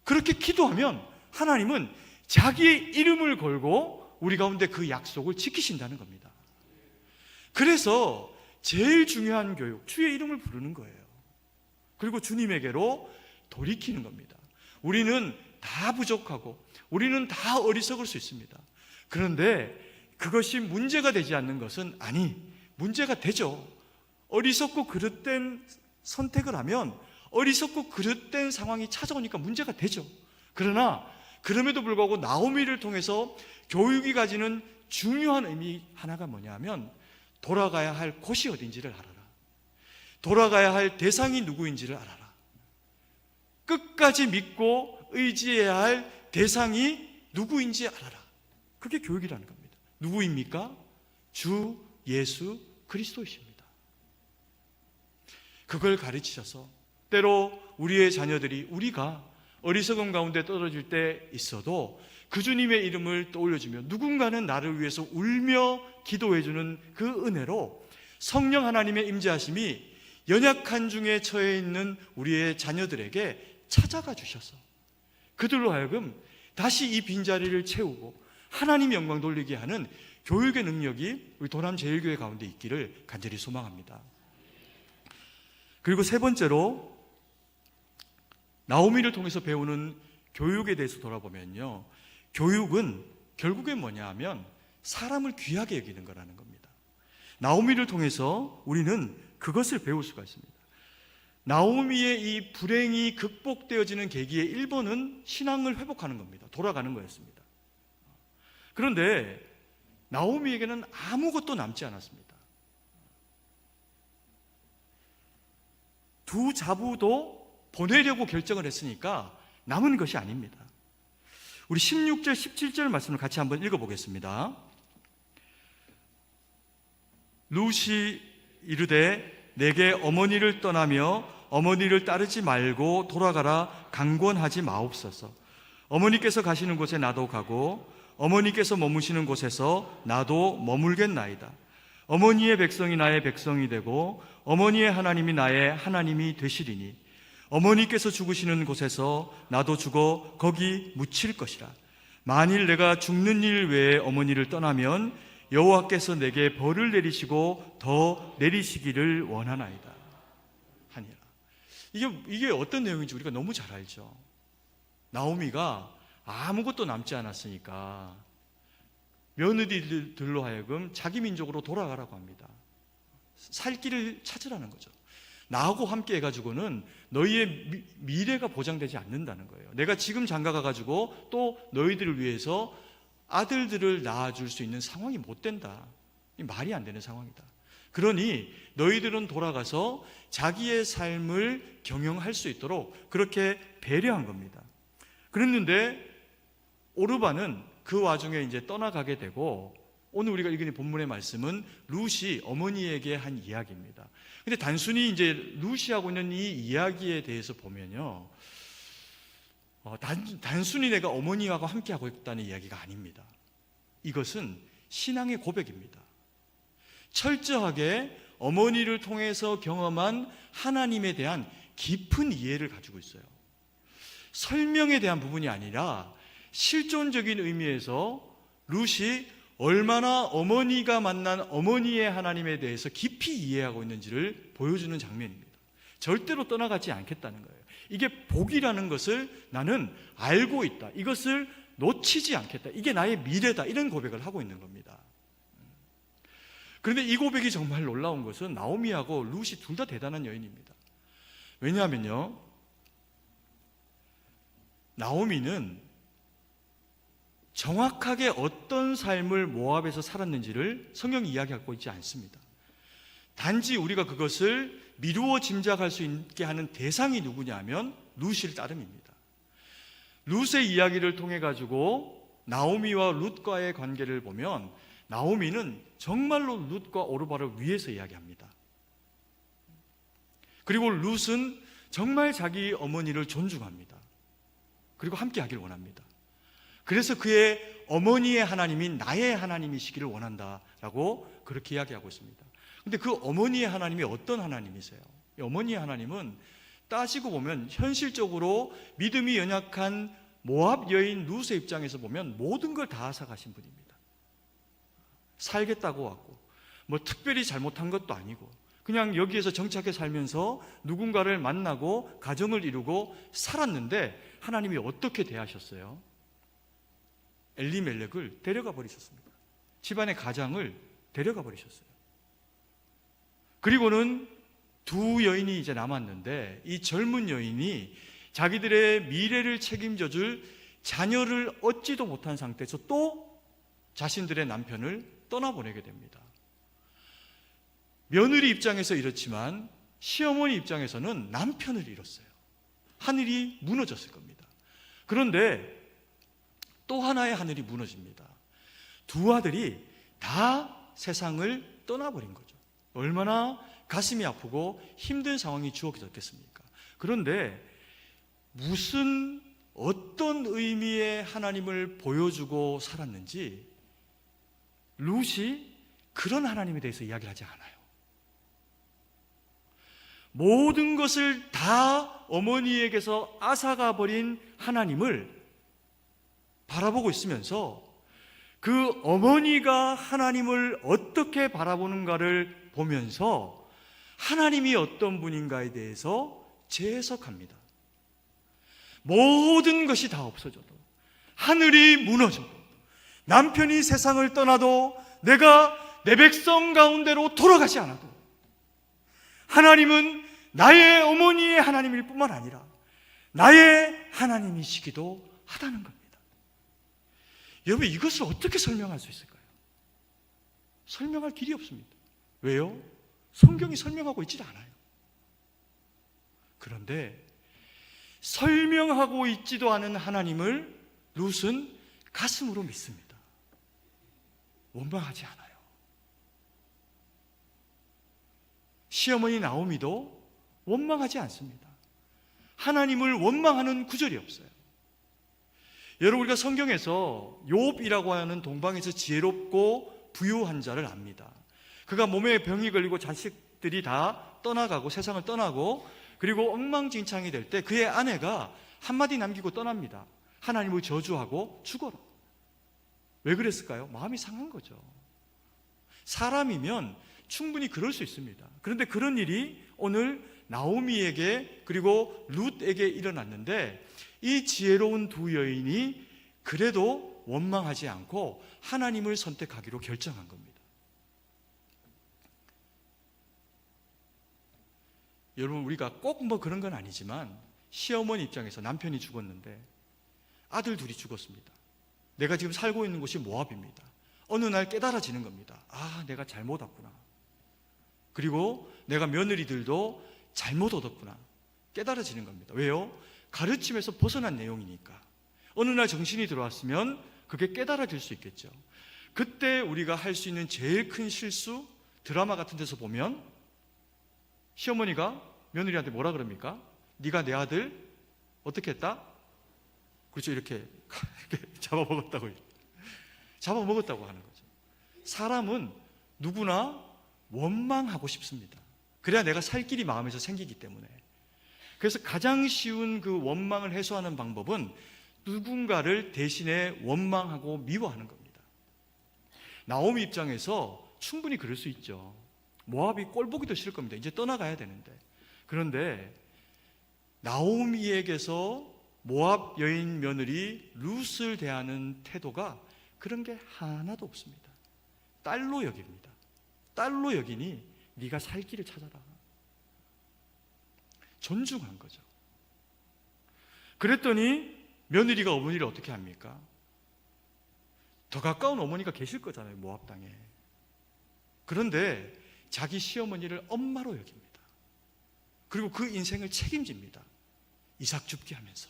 그렇게 기도하면 하나님은 자기의 이름을 걸고 우리 가운데 그 약속을 지키신다는 겁니다. 그래서 제일 중요한 교육, 주의 이름을 부르는 거예요. 그리고 주님에게로 돌이키는 겁니다. 우리는 다 부족하고 우리는 다 어리석을 수 있습니다. 그런데 그것이 문제가 되지 않는 것은 문제가 되죠. 어리석고 그릇된 선택을 하면 어리석고 그릇된 상황이 찾아오니까 문제가 되죠. 그러나 그럼에도 불구하고 나오미를 통해서 교육이 가지는 중요한 의미 하나가 뭐냐면 돌아가야 할 곳이 어딘지를 알아라. 돌아가야 할 대상이 누구인지를 알아라. 끝까지 믿고 의지해야 할 대상이 누구인지 알아라. 그게 교육이라는 겁니다. 누구입니까? 주 예수 그리스도이십니다. 그걸 가르치셔서 때로 우리의 자녀들이 우리가 어리석음 가운데 떨어질 때 있어도 그 주님의 이름을 떠올려주며 누군가는 나를 위해서 울며 기도해주는 그 은혜로 성령 하나님의 임재하심이 연약한 중에 처해 있는 우리의 자녀들에게 찾아가 주셔서 그들로 하여금 다시 이 빈자리를 채우고 하나님 영광 돌리게 하는 교육의 능력이 우리 도남제일교회 가운데 있기를 간절히 소망합니다. 그리고 세 번째로 나오미를 통해서 배우는 교육에 대해서 돌아보면요, 교육은 결국엔 뭐냐 하면 사람을 귀하게 여기는 거라는 겁니다. 나오미를 통해서 우리는 그것을 배울 수가 있습니다. 나오미의 이 불행이 극복되어지는 계기의 1번은 신앙을 회복하는 겁니다. 돌아가는 거였습니다. 그런데 나오미에게는 아무것도 남지 않았습니다. 두 자부도 보내려고 결정을 했으니까 남은 것이 아닙니다. 우리 16절, 17절 말씀을 같이 한번 읽어보겠습니다. 룻이 이르되 내게 어머니를 떠나며 어머니를 따르지 말고 돌아가라 강권하지 마옵소서. 어머니께서 가시는 곳에 나도 가고 어머니께서 머무시는 곳에서 나도 머물겠나이다. 어머니의 백성이 나의 백성이 되고 어머니의 하나님이 나의 하나님이 되시리니 어머니께서 죽으시는 곳에서 나도 죽어 거기 묻힐 것이라. 만일 내가 죽는 일 외에 어머니를 떠나면 여호와께서 내게 벌을 내리시고 더 내리시기를 원하나이다 하니라. 이게 어떤 내용인지 우리가 너무 잘 알죠. 나오미가 아무것도 남지 않았으니까 며느리들로 하여금 자기 민족으로 돌아가라고 합니다. 살 길을 찾으라는 거죠. 나하고 함께 해가지고는 너희의 미래가 보장되지 않는다는 거예요. 내가 지금 장가가가지고 또 너희들을 위해서 아들들을 낳아줄 수 있는 상황이 못 된다. 말이 안 되는 상황이다. 그러니 너희들은 돌아가서 자기의 삶을 경영할 수 있도록 그렇게 배려한 겁니다. 그랬는데 오르바는 그 와중에 이제 떠나가게 되고, 오늘 우리가 읽은 본문의 말씀은 룻이 어머니에게 한 이야기입니다. 근데 단순히 이제 룻이 하고 있는 이 이야기에 대해서 보면요, 단순히 내가 어머니하고 함께 하고 있다는 이야기가 아닙니다. 이것은 신앙의 고백입니다. 철저하게 어머니를 통해서 경험한 하나님에 대한 깊은 이해를 가지고 있어요. 설명에 대한 부분이 아니라 실존적인 의미에서 룻이 얼마나 어머니가 만난 어머니의 하나님에 대해서 깊이 이해하고 있는지를 보여주는 장면입니다. 절대로 떠나가지 않겠다는 거예요. 이게 복이라는 것을 나는 알고 있다. 이것을 놓치지 않겠다. 이게 나의 미래다. 이런 고백을 하고 있는 겁니다. 그런데 이 고백이 정말 놀라운 것은 나오미하고 룻이 둘 다 대단한 여인입니다. 왜냐하면요, 나오미는 정확하게 어떤 삶을 모압에서 살았는지를 성경이 이야기하고 있지 않습니다. 단지 우리가 그것을 미루어 짐작할 수 있게 하는 대상이 누구냐 하면 룻일 따름입니다. 룻의 이야기를 통해 가지고 나오미와 룻과의 관계를 보면 나오미는 정말로 룻과 오르바를 위해서 이야기합니다. 그리고 룻은 정말 자기 어머니를 존중합니다. 그리고 함께 하길 원합니다. 그래서 그의 어머니의 하나님인 나의 하나님이시기를 원한다라고 그렇게 이야기하고 있습니다. 근데 그 어머니의 하나님이 어떤 하나님이세요? 어머니의 하나님은 따지고 보면 현실적으로 믿음이 연약한 모압 여인 룻의 입장에서 보면 모든 걸 다 앗아가신 분입니다. 살겠다고 왔고 뭐 특별히 잘못한 것도 아니고 그냥 여기에서 정착해 살면서 누군가를 만나고 가정을 이루고 살았는데 하나님이 어떻게 대하셨어요? 엘리멜렉을 데려가 버리셨습니다. 집안의 가장을 데려가 버리셨어요. 그리고는 두 여인이 이제 남았는데 이 젊은 여인이 자기들의 미래를 책임져 줄 자녀를 얻지도 못한 상태에서 또 자신들의 남편을 떠나보내게 됩니다. 며느리 입장에서 이렇지만 시어머니 입장에서는 남편을 잃었어요. 하늘이 무너졌을 겁니다. 그런데 또 하나의 하늘이 무너집니다. 두 아들이 다 세상을 떠나버린 거죠. 얼마나 가슴이 아프고 힘든 상황이 주어졌겠습니까? 그런데 무슨 어떤 의미의 하나님을 보여주고 살았는지 룻이 그런 하나님에 대해서 이야기를 하지 않아요. 모든 것을 다 어머니에게서 앗아가 버린 하나님을 바라보고 있으면서 그 어머니가 하나님을 어떻게 바라보는가를 보면서 하나님이 어떤 분인가에 대해서 재해석합니다. 모든 것이 다 없어져도, 하늘이 무너져도, 남편이 세상을 떠나도, 내가 내 백성 가운데로 돌아가지 않아도 하나님은 나의 어머니의 하나님일 뿐만 아니라 나의 하나님이시기도 하다는 겁니다. 여러분, 이것을 어떻게 설명할 수 있을까요? 설명할 길이 없습니다. 왜요? 성경이 설명하고 있지 않아요. 그런데 설명하고 있지도 않은 하나님을 룻은 가슴으로 믿습니다. 원망하지 않아요. 시어머니 나오미도 원망하지 않습니다. 하나님을 원망하는 구절이 없어요. 여러분, 우리가 성경에서 욥이라고 하는 동방에서 지혜롭고 부유한 자를 압니다. 그가 몸에 병이 걸리고 자식들이 다 떠나가고 세상을 떠나고 그리고 엉망진창이 될 때 그의 아내가 한마디 남기고 떠납니다. 하나님을 저주하고 죽어라. 왜 그랬을까요? 마음이 상한 거죠. 사람이면 충분히 그럴 수 있습니다. 그런데 그런 일이 오늘 나오미에게 그리고 룻에게 일어났는데 이 지혜로운 두 여인이 그래도 원망하지 않고 하나님을 선택하기로 결정한 겁니다. 여러분, 우리가 꼭 뭐 그런 건 아니지만 시어머니 입장에서 남편이 죽었는데 아들 둘이 죽었습니다. 내가 지금 살고 있는 곳이 모압입니다. 어느 날 깨달아지는 겁니다. 아, 내가 잘못 왔구나. 그리고 내가 며느리들도 잘못 얻었구나. 깨달아지는 겁니다. 왜요? 가르침에서 벗어난 내용이니까. 어느 날 정신이 들어왔으면 그게 깨달아질 수 있겠죠. 그때 우리가 할 수 있는 제일 큰 실수, 드라마 같은 데서 보면 시어머니가 며느리한테 뭐라 그럽니까? 네가 내 아들 어떻게 했다? 그렇죠. 이렇게 잡아먹었다고 하는 거죠. 사람은 누구나 원망하고 싶습니다. 그래야 내가 살 길이 마음에서 생기기 때문에. 그래서 가장 쉬운 그 원망을 해소하는 방법은 누군가를 대신에 원망하고 미워하는 겁니다. 나오미 입장에서 충분히 그럴 수 있죠. 모압이 꼴보기도 싫을 겁니다. 이제 떠나가야 되는데. 그런데 나오미에게서 모압 여인 며느리 룻을 대하는 태도가 그런 게 하나도 없습니다. 딸로 여깁니다. 딸로 여기니 네가 살 길을 찾아라. 존중한 거죠. 그랬더니 며느리가 어머니를 어떻게 합니까? 더 가까운 어머니가 계실 거잖아요, 모압 땅에. 그런데 자기 시어머니를 엄마로 여깁니다. 그리고 그 인생을 책임집니다. 이삭 줍게 하면서.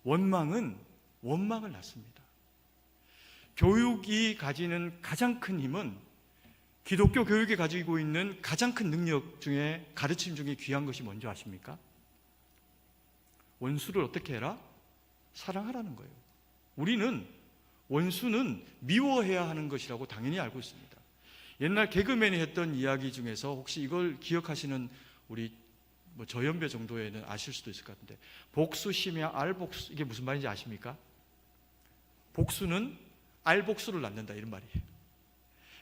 원망은 원망을 낳습니다. 교육이 가지는 가장 큰 힘은, 기독교 교육이 가지고 있는 가장 큰 능력 중에, 가르침 중에 귀한 것이 뭔지 아십니까? 원수를 어떻게 해라? 사랑하라는 거예요. 우리는 원수는 미워해야 하는 것이라고 당연히 알고 있습니다. 옛날 개그맨이 했던 이야기 중에서 혹시 이걸 기억하시는 우리 저연배 정도에는 아실 수도 있을 것 같은데, 복수 심야 알복수, 이게 무슨 말인지 아십니까? 복수는 알복수를 낳는다, 이런 말이에요.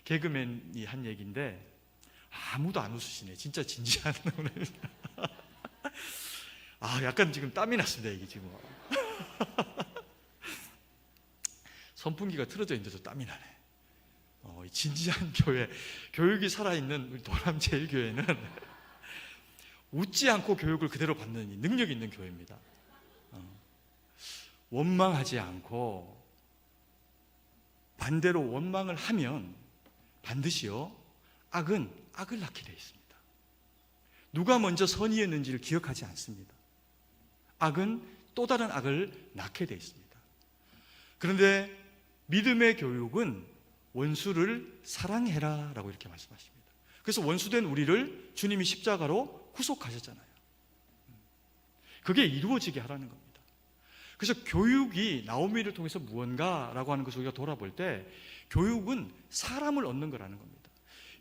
개그맨이 한 얘기인데 아무도 안 웃으시네. 진짜 진지한 노래입니다. 약간 지금 땀이 났습니다. 이게 지금 선풍기가 틀어져 있는데도 땀이 나네. 진지한 교회, 교육이 살아있는 우리 도남제일교회는 웃지 않고 교육을 그대로 받는 능력이 있는 교회입니다. 원망하지 않고, 반대로 원망을 하면 반드시요 악은 악을 낳게 되어 있습니다. 누가 먼저 선이었는지를 기억하지 않습니다. 악은 또 다른 악을 낳게 되어 있습니다. 그런데 믿음의 교육은 원수를 사랑해라 라고 이렇게 말씀하십니다. 그래서 원수된 우리를 주님이 십자가로 구속하셨잖아요. 그게 이루어지게 하라는 겁니다. 그래서 교육이 나오미를 통해서 무언가라고 하는 것을 우리가 돌아볼 때, 교육은 사람을 얻는 거라는 겁니다.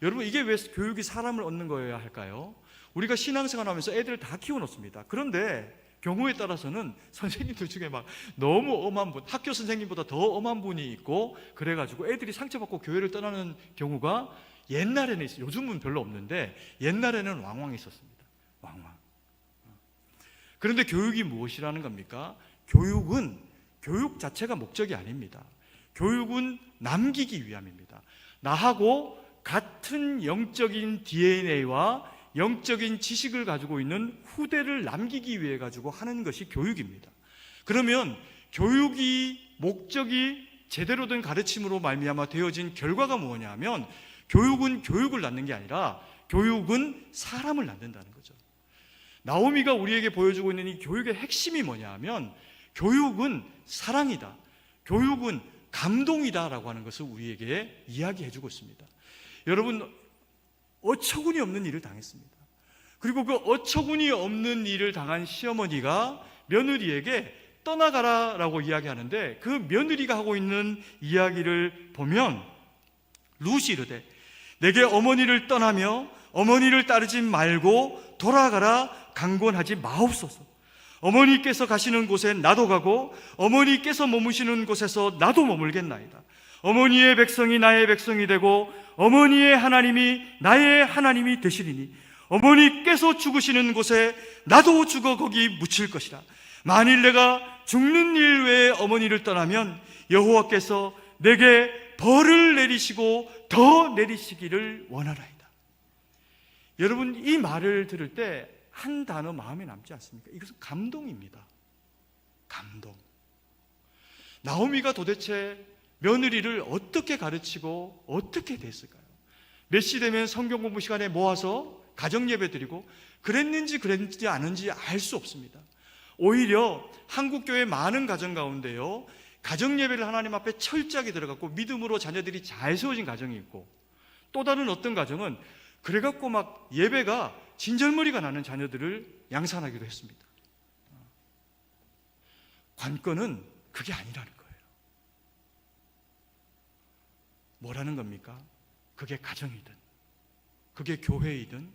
여러분, 이게 왜 교육이 사람을 얻는 거여야 할까요? 우리가 신앙생활 하면서 애들을 다 키워놓습니다. 그런데 경우에 따라서는 선생님들 중에 막 너무 엄한 분, 학교 선생님보다 더 엄한 분이 있고, 그래가지고 애들이 상처받고 교회를 떠나는 경우가 옛날에는 있어요. 요즘은 별로 없는데 옛날에는 왕왕 있었습니다. 왕왕. 그런데 교육이 무엇이라는 겁니까? 교육은 교육 자체가 목적이 아닙니다. 교육은 남기기 위함입니다. 나하고 같은 영적인 DNA와 영적인 지식을 가지고 있는 후대를 남기기 위해 가지고 하는 것이 교육입니다. 그러면 교육이 목적이 제대로 된 가르침으로 말미암아 되어진 결과가 뭐냐 하면, 교육은 교육을 낳는 게 아니라 교육은 사람을 낳는다는 거죠. 나오미가 우리에게 보여주고 있는 이 교육의 핵심이 뭐냐 하면, 교육은 사랑이다, 교육은 감동이다라고 하는 것을 우리에게 이야기해 주고 있습니다. 여러분, 어처구니 없는 일을 당했습니다. 그리고 그 어처구니 없는 일을 당한 시어머니가 며느리에게 떠나가라라고 이야기하는데, 그 며느리가 하고 있는 이야기를 보면, 룻이 이르되 내게 어머니를 떠나며 어머니를 따르지 말고 돌아가라 강권하지 마옵소서. 어머니께서 가시는 곳에 나도 가고 어머니께서 머무시는 곳에서 나도 머물겠나이다. 어머니의 백성이 나의 백성이 되고 어머니의 하나님이 나의 하나님이 되시리니, 어머니께서 죽으시는 곳에 나도 죽어 거기 묻힐 것이라. 만일 내가 죽는 일 외에 어머니를 떠나면 여호와께서 내게 벌을 내리시고 더 내리시기를 원하나이다. 여러분, 이 말을 들을 때 한 단어 마음에 남지 않습니까? 이것은 감동입니다. 감동. 나오미가 도대체 며느리를 어떻게 가르치고 어떻게 됐을까요? 몇 시 되면 성경 공부 시간에 모아서 가정 예배 드리고, 그랬는지 않은지 알 수 없습니다. 오히려 한국교회 많은 가정 가운데요, 가정 예배를 하나님 앞에 철저하게 들어갔고 믿음으로 자녀들이 잘 세워진 가정이 있고, 또 다른 어떤 가정은 그래갖고 막 예배가 진절머리가 나는 자녀들을 양산하기도 했습니다. 관건은 그게 아니라는 거예요. 뭐라는 겁니까? 그게 가정이든 그게 교회이든,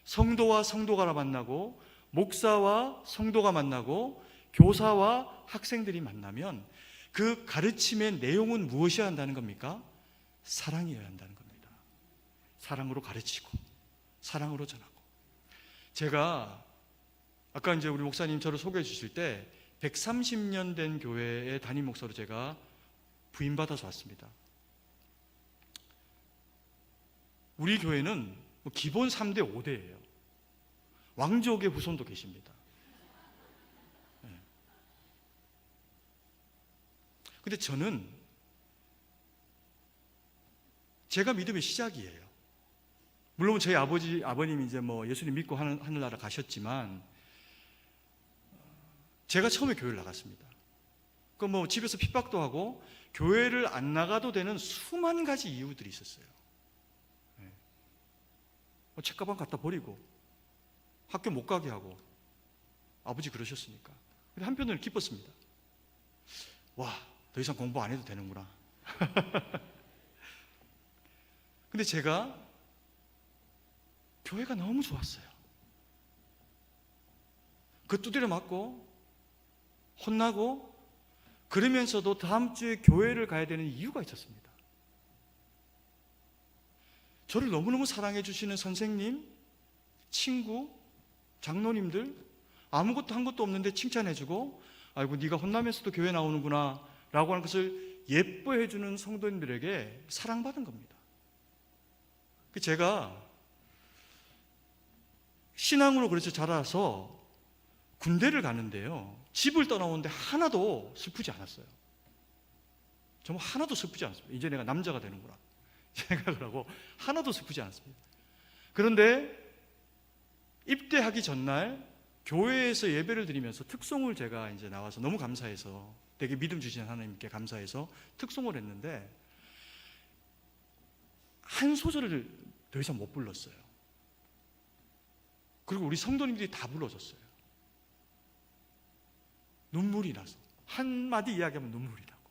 성도와 성도가 만나고 목사와 성도가 만나고 교사와 학생들이 만나면 그 가르침의 내용은 무엇이어야 한다는 겁니까? 사랑이어야 한다는 겁니다. 사랑으로 가르치고 사랑으로 전하고. 제가 아까 이제 우리 목사님 저를 소개해 주실 때 130년 된 교회의 담임 목사로 제가 부임받아서 왔습니다. 우리 교회는 기본 3대 5대예요. 왕족의 후손도 계십니다. 근데 저는 제가 믿음의 시작이에요. 물론 저희 아버님이 이제 예수님 믿고 하늘나라 가셨지만, 제가 처음에 교회를 나갔습니다. 그 뭐 집에서 핍박도 하고 교회를 안 나가도 되는 수만 가지 이유들이 있었어요. 책가방 갖다 버리고 학교 못 가게 하고 아버지 그러셨으니까. 근데 한편으로는 기뻤습니다. 와, 더 이상 공부 안 해도 되는구나. 근데 제가 교회가 너무 좋았어요. 그 두드려 맞고 혼나고 그러면서도 다음 주에 교회를 가야 되는 이유가 있었습니다. 저를 너무너무 사랑해 주시는 선생님, 친구, 장로님들, 아무것도 한 것도 없는데 칭찬해 주고, 아이고 네가 혼나면서도 교회 나오는구나 라고 하는 것을 예뻐해 주는 성도님들에게 사랑받은 겁니다. 제가 신앙으로 그래서 자라서 군대를 가는데요, 집을 떠나오는데 하나도 슬프지 않았어요. 정말 하나도 슬프지 않았습니다. 이제 내가 남자가 되는구나 생각을 하고 하나도 슬프지 않았습니다. 그런데 입대하기 전날 교회에서 예배를 드리면서 특송을 제가 이제 나와서 너무 감사해서, 되게 믿음 주신 하나님께 감사해서 특송을 했는데 한 소절을 더 이상 못 불렀어요. 그리고 우리 성도님들이 다 불러줬어요. 눈물이 나서 한마디 이야기하면 눈물이 나고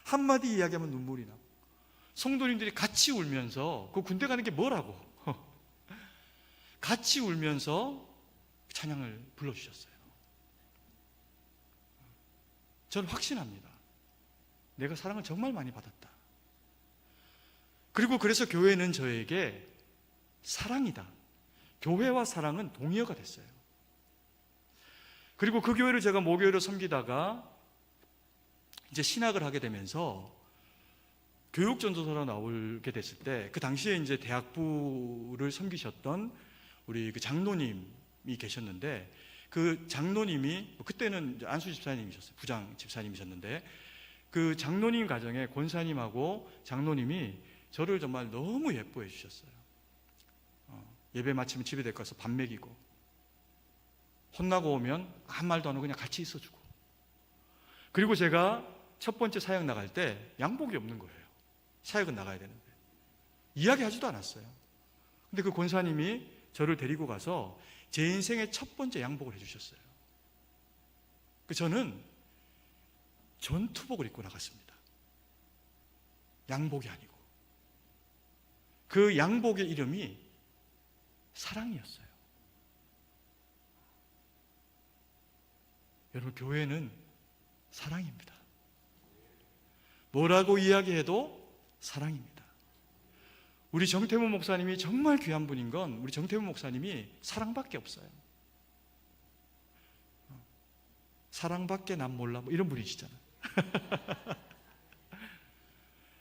한마디 이야기하면 눈물이 나고 성도님들이 같이 울면서, 그 군대 가는 게 뭐라고 같이 울면서 찬양을 불러주셨어요. 저는 확신합니다. 내가 사랑을 정말 많이 받았다. 그리고 그래서 교회는 저에게 사랑이다. 교회와 사랑은 동의어가 됐어요. 그리고 그 교회를 제가 목요일을 섬기다가 이제 신학을 하게 되면서 교육전도사로 나오게 됐을 때, 그 당시에 이제 대학부를 섬기셨던 우리 그 장로님이 계셨는데, 그 장로님이 그때는 안수 집사님이셨어요. 부장 집사님이셨는데, 그 장로님 가정에 권사님하고 장로님이 저를 정말 너무 예뻐해 주셨어요. 예배 마치면 집에 데리고 가서 밥 먹이고, 혼나고 오면 한 말도 안 하고 그냥 같이 있어주고, 그리고 제가 첫 번째 사역 나갈 때 양복이 없는 거예요. 사역은 나가야 되는데 이야기하지도 않았어요. 근데 그 권사님이 저를 데리고 가서 제 인생의 첫 번째 양복을 해주셨어요. 저는 전투복을 입고 나갔습니다. 양복이 아니고. 그 양복의 이름이 사랑이었어요. 여러분, 교회는 사랑입니다. 뭐라고 이야기해도 사랑입니다. 우리 정태문 목사님이 정말 귀한 분인 건, 우리 정태문 목사님이 사랑밖에 없어요. 사랑밖에 난 몰라, 뭐 이런 분이시잖아요.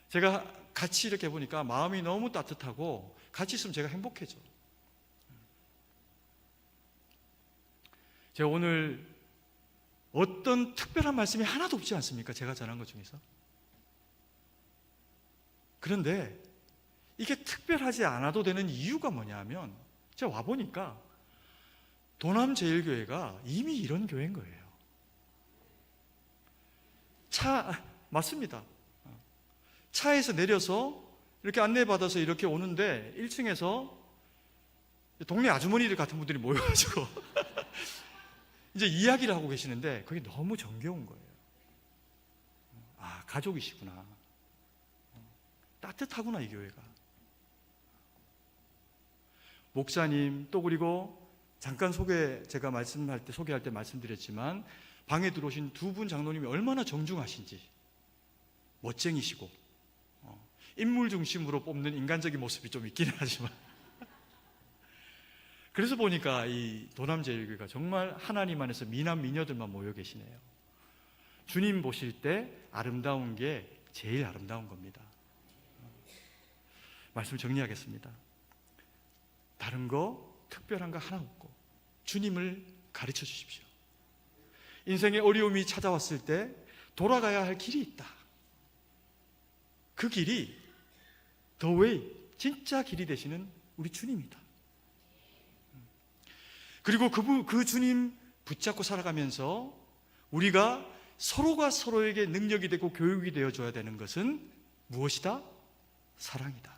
제가 같이 이렇게 보니까 마음이 너무 따뜻하고 같이 있으면 제가 행복해져. 제가 오늘 어떤 특별한 말씀이 하나도 없지 않습니까? 제가 전한 것 중에서. 그런데 이게 특별하지 않아도 되는 이유가 뭐냐면, 제가 와보니까 도남제일교회가 이미 이런 교회인 거예요. 맞습니다. 차에서 내려서 이렇게 안내받아서 이렇게 오는데 1층에서 동네 아주머니들 같은 분들이 모여가지고 이제 이야기를 하고 계시는데, 그게 너무 정겨운 거예요. 아, 가족이시구나. 따뜻하구나, 이 교회가. 목사님, 또 그리고 잠깐 제가 소개할 때 말씀드렸지만, 방에 들어오신 두 분 장로님이 얼마나 정중하신지, 멋쟁이시고, 인물 중심으로 뽑는 인간적인 모습이 좀 있기는 하지만, 그래서 보니까 이 도남제일교회가 정말 하나님 안에서 미남 미녀들만 모여 계시네요. 주님 보실 때 아름다운 게 제일 아름다운 겁니다. 말씀 정리하겠습니다. 다른 거 특별한 거 하나 없고 주님을 가르쳐 주십시오. 인생의 어려움이 찾아왔을 때 돌아가야 할 길이 있다. 그 길이 The Way, 진짜 길이 되시는 우리 주님이다. 그리고 그 주님 붙잡고 살아가면서 우리가 서로가 서로에게 능력이 되고 교육이 되어줘야 되는 것은 무엇이다? 사랑이다.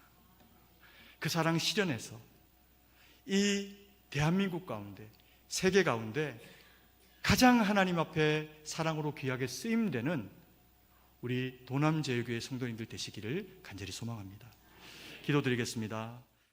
그 사랑 실현해서 이 대한민국 가운데, 세계 가운데 가장 하나님 앞에 사랑으로 귀하게 쓰임되는 우리 도남제일교회 성도님들 되시기를 간절히 소망합니다. 기도드리겠습니다.